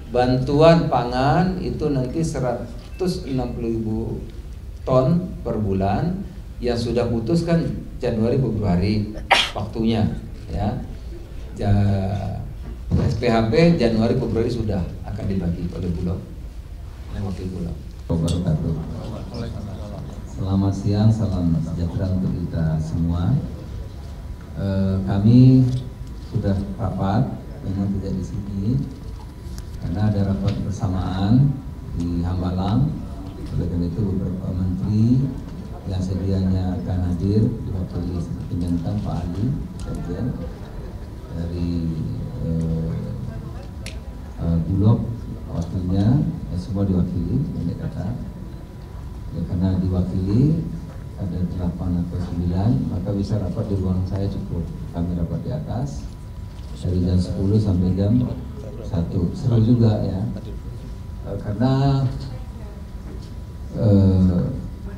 bantuan pangan itu nanti 160.000 ton per bulan yang sudah putuskan Januari Februari waktunya ya. SPHP Januari Februari sudah akan dibagi oleh Bulog, oleh wakil Bulog. Selamat siang, salam sejahtera untuk kita semua. Kami sudah rapat, memang tidak di sini karena ada rapat bersamaan di Hambalang. Oleh karena itu beberapa menteri yang sedianya akan hadir diwakili seperti Mentan Pak Ali, Sekjen dari Bulog wakilnya, semua diwakili, pendek kata. Ya, karena diwakili ada 8 atau 9, maka bisa rapat di ruang saya cukup. Kami rapat di atas dari jam 10 sampai jam 1. Seru juga ya, karena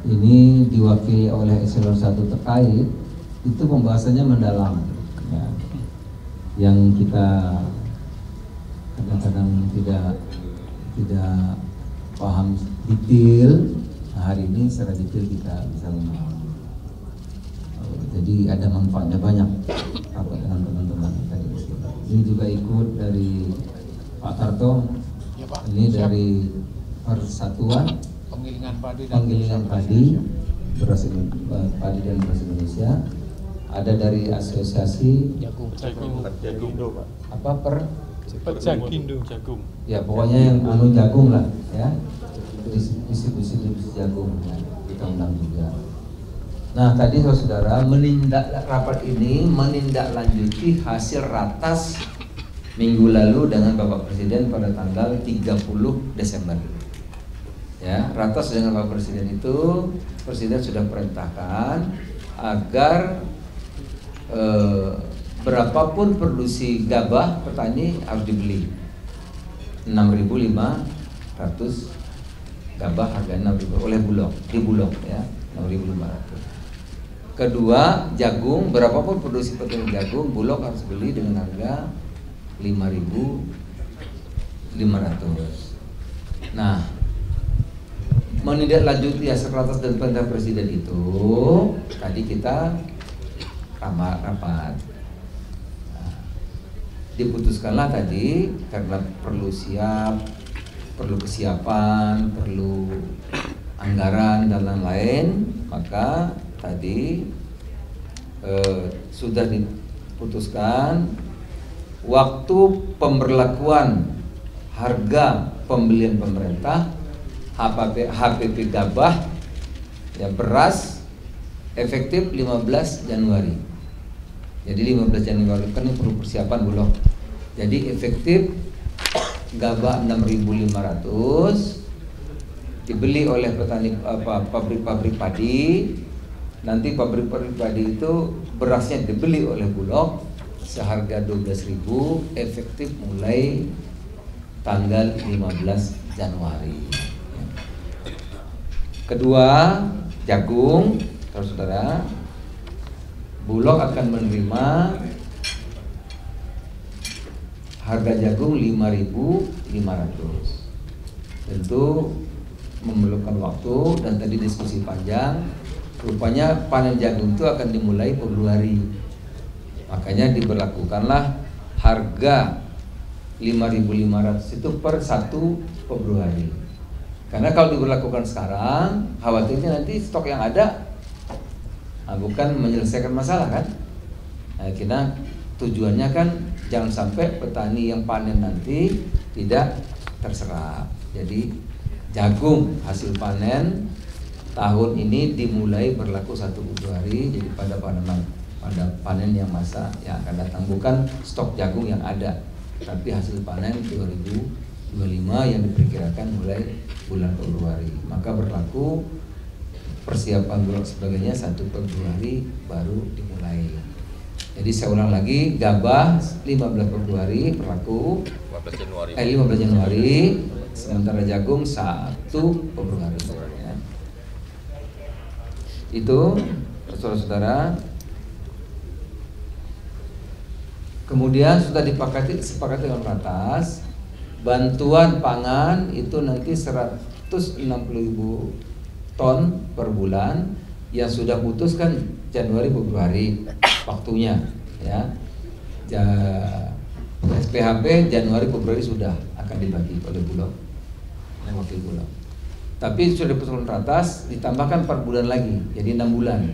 ini diwakili oleh eselon 1 terkait, itu pembahasannya mendalam ya. Yang kita kadang-kadang tidak paham detail, hari ini secara detail kita bisa memahami. Jadi ada manfaatnya banyak apa dengan teman-teman tadi. Ini juga ikut dari Pak Tarto, ini dari Persatuan Penggilingan Padi Beras Padi dan Beras Indonesia, ada dari Asosiasi Jagung apa Jagung ya, pokoknya yang jagung lah ya, distribusi jagung ya, kita undang juga. Nah tadi saudara, rapat ini menindaklanjuti hasil ratas minggu lalu dengan Bapak Presiden pada tanggal 30 Desember. Ya, ratas dengan Bapak Presiden itu, Presiden sudah perintahkan agar berapapun produksi gabah petani harus dibeli 6.500 gabah harga 6.000 oleh Bulog, di Bulog ya, 6.500. Kedua, jagung, berapapun produksi petani jagung, Bulog harus beli dengan harga 5.500. Nah, menindaklanjuti hasil ratas dan perintah Presiden itu, tadi kita rapat. Nah, diputuskanlah tadi karena perlu kesiapan, perlu anggaran dan lain-lain, maka tadi sudah diputuskan waktu pemberlakuan harga pembelian pemerintah HPP gabah ya, beras efektif 15 Januari. Jadi 15 Januari kan ini perlu persiapan Bulog. Jadi efektif gabah 6.500 dibeli oleh petani pabrik-pabrik padi. Nanti pabrik-pabrik padi itu berasnya dibeli oleh Bulog seharga 12.000 efektif mulai tanggal 15 Januari. Kedua, jagung, saudara, Bulog akan menerima harga jagung 5.500. Tentu memerlukan waktu dan tadi diskusi panjang. Rupanya panen jagung itu akan dimulai Februari. Makanya diberlakukanlah harga 5.500 itu per 1 Februari. Karena kalau diberlakukan sekarang, khawatirnya nanti stok yang ada bukan menyelesaikan masalah kan. Nah, kita tujuannya kan jangan sampai petani yang panen nanti tidak terserap. Jadi jagung hasil panen tahun ini dimulai berlaku 1 Februari. Jadi pada panen yang masa yang akan datang, bukan stok jagung yang ada, tapi hasil panen 2025 yang diperkirakan mulai bulan Februari. Maka berlaku persiapan Bulog sebagainya 1 Februari baru dimulai. Jadi saya ulang lagi, gabah 15 Februari berlaku 15 Januari, sementara jagung 1 Februari ya. Itu saudara-saudara. Kemudian sudah sepakati dengan ratas bantuan pangan itu nanti 160.000 ton per bulan yang sudah putuskan Januari Februari waktunya ya. SPHP Januari Februari sudah akan dibagi oleh Bulog, wakil Bulog. Tapi sudah diputuskan ratas ditambahkan 4 bulan lagi, jadi 6 bulan.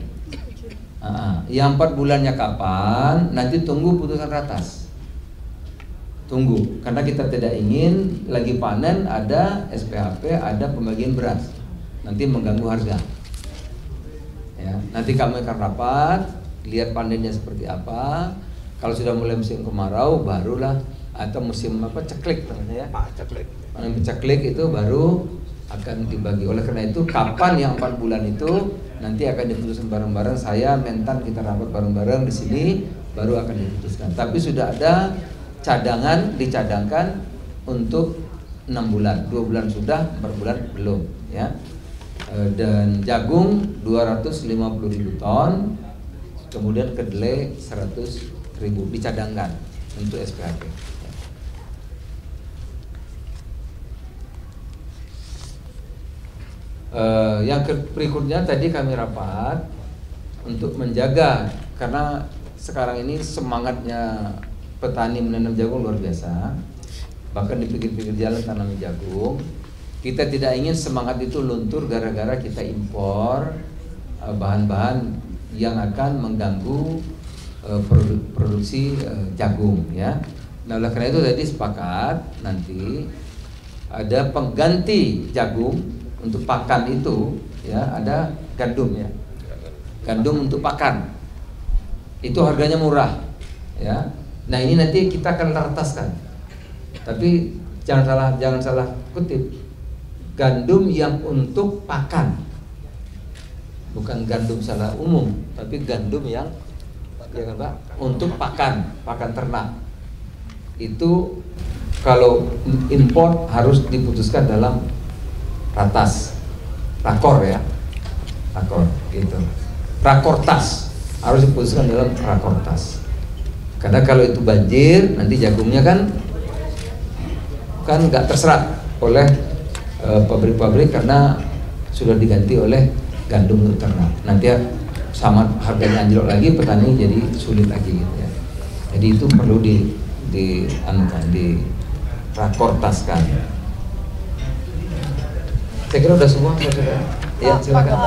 Yang 4 bulannya kapan? Nanti tunggu putusan ratas. Tunggu, karena kita tidak ingin lagi panen ada SPHP, ada pembagian beras, nanti mengganggu harga. Ya, nanti kami akan rapat, lihat panennya seperti apa. Kalau sudah mulai musim kemarau, barulah atau musim ceklik namanya ya. Ceklik. Ceklik itu baru akan dibagi. Oleh karena itu, kapan yang 4 bulan itu nanti akan diputuskan bareng-bareng. Saya Mentan kita rapat bareng-bareng di sini, baru akan diputuskan. Tapi sudah ada cadangan, dicadangkan untuk 6 bulan, 2 bulan sudah, 4 bulan belum ya. Dan jagung 250.000 ton, kemudian kedelai 100.000 dicadangkan untuk SPHP. Yang berikutnya tadi kami rapat untuk menjaga, karena sekarang ini semangatnya petani menanam jagung luar biasa, bahkan di pinggir-pinggir jalan tanam jagung. Kita tidak ingin semangat itu luntur gara-gara kita impor bahan-bahan yang akan mengganggu produksi jagung ya. Nah, oleh karena itu tadi sepakat nanti ada pengganti jagung untuk pakan itu ya, ada gandum ya. Gandum untuk pakan. Itu harganya murah ya. Nah, ini nanti kita akan rataskan. Tapi jangan salah kutip. Gandum yang untuk pakan. Bukan gandum secara umum, tapi gandum yang ya kan Pak, untuk pakan ternak. Itu kalau impor harus diputuskan dalam ratas. Rakor ya. Rakor gitu. Rakortas harus diputuskan dalam rakortas. Karena kalau itu banjir, nanti jagungnya kan nggak terserap oleh pabrik-pabrik karena sudah diganti oleh gandum untuk ternak. Nanti sama harganya anjlok lagi, petani jadi sulit lagi gitu ya. Jadi itu perlu dirakortaskan. Saya kira udah semua, saudara. Ya, silakan.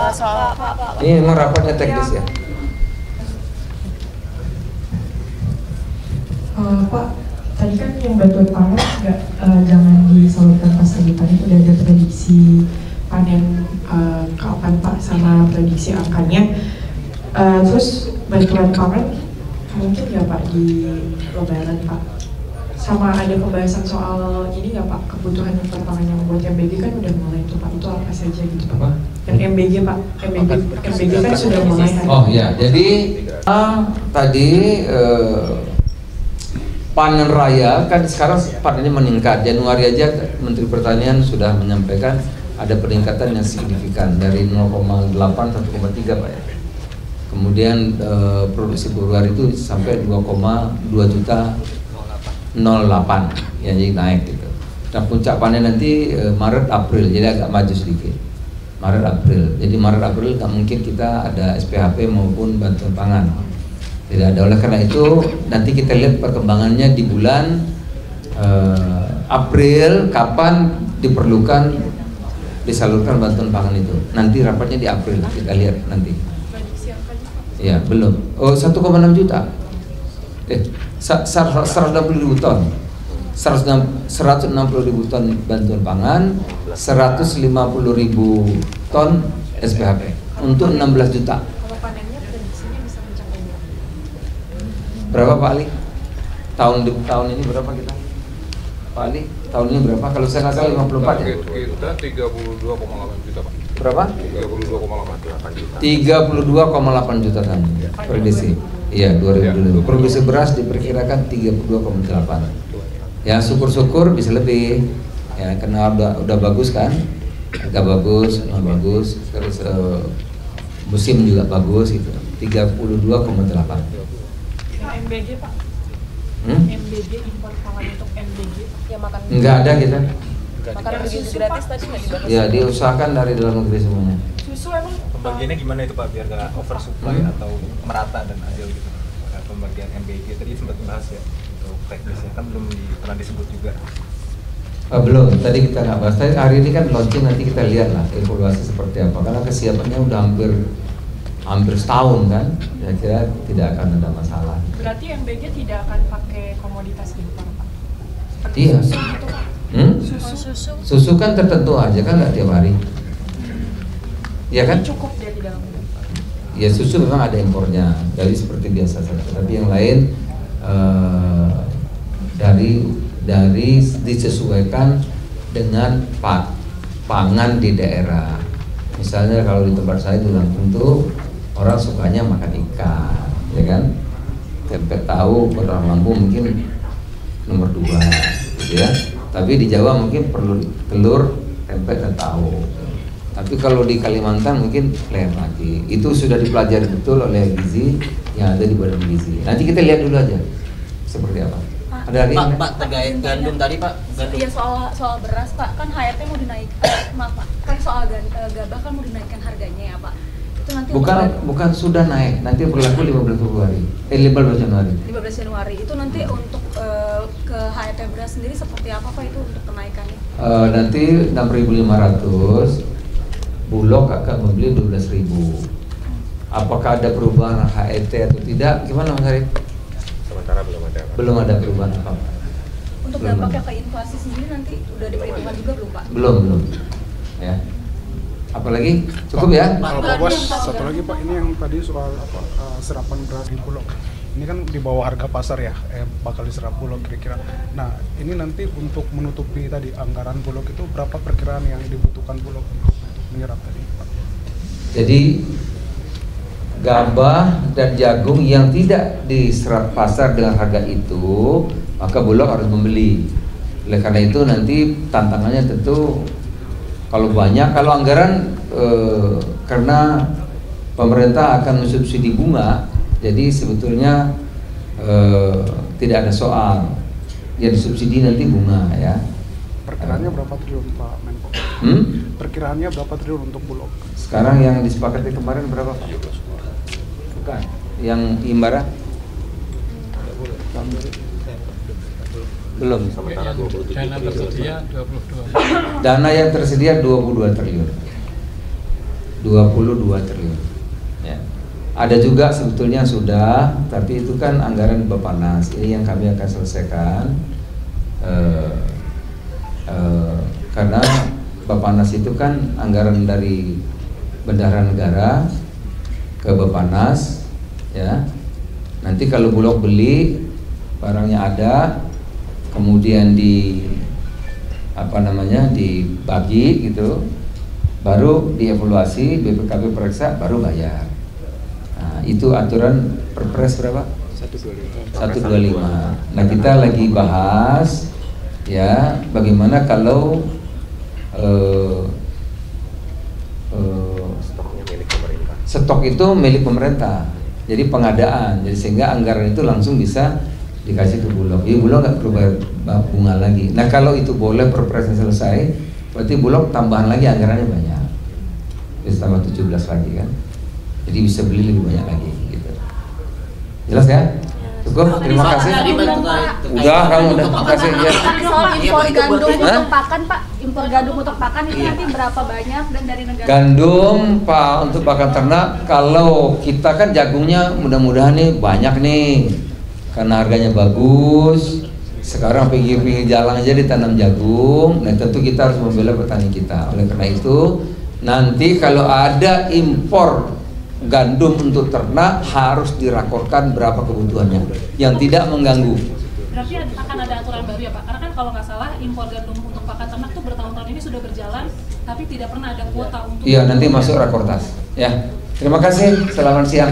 Ini memang rapatnya teknis ya. Pak, tadi kan yang bantuan pangan jangan disalurkan pas lagi panen, udah ada prediksi panen kapan Pak sama prediksi angkanya. Terus bantuan pangan mungkin nggak Pak di Lebaran Pak? Sama ada pembahasan soal ini nggak Pak, kebutuhan perpangan yang buat MBG kan udah mulai tuh Pak, itu apa saja gitu Pak? Apa? Yang MBG Pak, MBG kan sudah mulai. Oh ya, jadi tadi panen raya kan sekarang panennya meningkat. Januari aja Menteri Pertanian sudah menyampaikan ada peningkatan yang signifikan dari 0,8 1,3 Pak ya. Kemudian produksi Februari itu sampai 2,2 juta 08 ya, jadi naik gitu. Dan puncak panen nanti Maret April, jadi agak maju sedikit. Maret April. Jadi Maret April nggak mungkin kita ada SPHP maupun bantuan pangan. Tidak ada. Oleh karena itu nanti kita lihat perkembangannya di bulan April kapan diperlukan disalurkan bantuan pangan itu. Nanti rapatnya di April kita lihat nanti. Ya belum. Oh 1,6 juta. 160.000 ton. 160.000 ton bantuan pangan, 150.000 ton SPHP untuk 16 juta. Berapa Pak Ali? Tahun ini berapa kita? Pak Ali, tahun ini berapa? Kalau saya nggak salah 54 ya? Kita 32,8 juta Pak. Berapa? 32,8 juta. 32,8 juta ton prediksi. Iya, 2020. Produksi beras diperkirakan 32,8. Ya syukur-syukur bisa lebih. Ya karena udah bagus kan? Harga bagus, bagus. Terus musim juga bagus gitu. 32,8. MBG Pak. MBG, impor pangan untuk MBG yang makan. Enggak ada kita. Makanan begitu gratis tadi nggak dibahas. Ya diusahakan dari dalam negeri semuanya. Susu emang Pembagiannya gimana itu Pak biar nggak oversupply atau merata dan adil gitu? Pembagian MBG tadi sempat bahas ya untuk teknisnya kan belum pernah disebut juga. Belum, tadi kita nggak bahas. Tadi hari ini kan launching, nanti kita lihat lah evaluasi seperti apa. Karena kesiapannya udah hampir setahun kan, saya kira tidak akan ada masalah. berarti MBG tidak akan pakai komoditas impor Pak? Seperti Iya. susu gitu Pak? Susu. Susu kan tertentu aja kan, nggak tiap hari. Ya kan? Cukup dia di dalam. Ya susu memang ada impornya, dari seperti biasa saja. Tapi yang lain dari disesuaikan dengan pangan di daerah. Misalnya kalau di tempat saya di Lampung tuh orang sukanya makan ikan, ya kan? Tempe tahu orang Lampung mungkin nomor 2, gitu ya. Tapi di Jawa mungkin perlu telur, tempe dan tahu. Tapi kalau di Kalimantan mungkin lain lagi. Itu sudah dipelajari betul oleh gizi yang ada di Badan Gizi. Nanti kita lihat dulu aja seperti apa. Ada lagi? Pak terkait gandum tadi Pak. Iya soal beras Pak, kan HRT mau dinaikkan, maaf Pak, kan soal gabah kan mau dinaikkan harganya ya Pak. Itu nanti Bukan sudah naik, nanti berlaku 15 Februari. 15 Januari. 15 Januari itu nanti untuk ke HRT beras sendiri seperti apa Pak itu untuk kenaikannya? Nanti 6.500, Bulog akan membeli 12.000. Apakah ada perubahan HET atau tidak? Gimana Mas Arif? Sementara belum ada. Belum ada perubahan apa. Untuk Belum dampaknya ada. ke inflasi sendiri nanti udah diperhitungkan juga belum Pak? Belum. Ya. Apalagi? Cukup ya? Kalau Pak Bos, satu lagi Pak, ini yang tadi soal serapan beras di Bulog. Ini kan di bawah harga pasar ya, bakal diserap Bulog kira-kira. Nah, ini nanti untuk menutupi tadi anggaran Bulog itu berapa perkiraan yang dibutuhkan Bulog untuk menyerap tadi Pak? Jadi gabah dan jagung yang tidak diserap pasar dengan harga itu, maka Bulog harus membeli. Oleh karena itu nanti tantangannya tentu kalau banyak, kalau anggaran karena pemerintah akan mensubsidi bunga, jadi sebetulnya tidak ada soal. Yang disubsidi nanti bunga ya. Perkiraannya berapa triliun Pak Menko? Perkiraannya berapa triliun untuk Bulog? Sekarang yang disepakati kemarin berapa Pak? Bukan. Yang Imbara? Belum. Sementara 27 Dana tersedia 22. Dana yang tersedia 22 triliun. 22 triliun. Ya. Ada juga sebetulnya sudah, tapi itu kan anggaran Bappenas. Ini yang kami akan selesaikan. Karena Bappenas itu kan anggaran dari Bendahara Negara ke Bappenas, ya. Nanti kalau Bulog beli barangnya ada, kemudian dibagi gitu, baru dievaluasi, BPKB periksa, baru bayar. Nah, itu aturan Perpres berapa? 125. Nah, kita lagi bahas ya bagaimana kalau stoknya milik pemerintah. stok itu milik pemerintah, jadi pengadaan, jadi sehingga anggaran itu langsung bisa dikasih ke Bulog. Jadi Bulog nggak perlu bayar bunga lagi. Nah kalau itu boleh perpresnya selesai, berarti Bulog tambahan lagi anggarannya banyak, bisa tambah 17 lagi kan, jadi bisa beli lebih banyak lagi gitu. Jelas ya? Cukup, terima kasih. Udah, kamu udah kasih ya. Soal impor gandum untuk pakan Pak, impor gandum untuk pakan itu nanti berapa banyak dan dari negara? Gandum Pak untuk pakan ternak, kalau kita kan jagungnya mudah-mudahan nih banyak nih, karena harganya bagus. Sekarang pinggir-pinggir jalan aja ditanam jagung. Nah tentu kita harus membela petani kita. Oleh karena itu nanti kalau ada impor gandum untuk ternak harus dirakorkan berapa kebutuhannya yang tidak mengganggu. Berarti akan ada aturan baru ya Pak? Karena kan kalau nggak salah impor gandum untuk pakan ternak tuh bertahun-tahun ini sudah berjalan, tapi tidak pernah ada kuota untuk. Iya nanti masuk rakortas. Ya terima kasih. Selamat siang.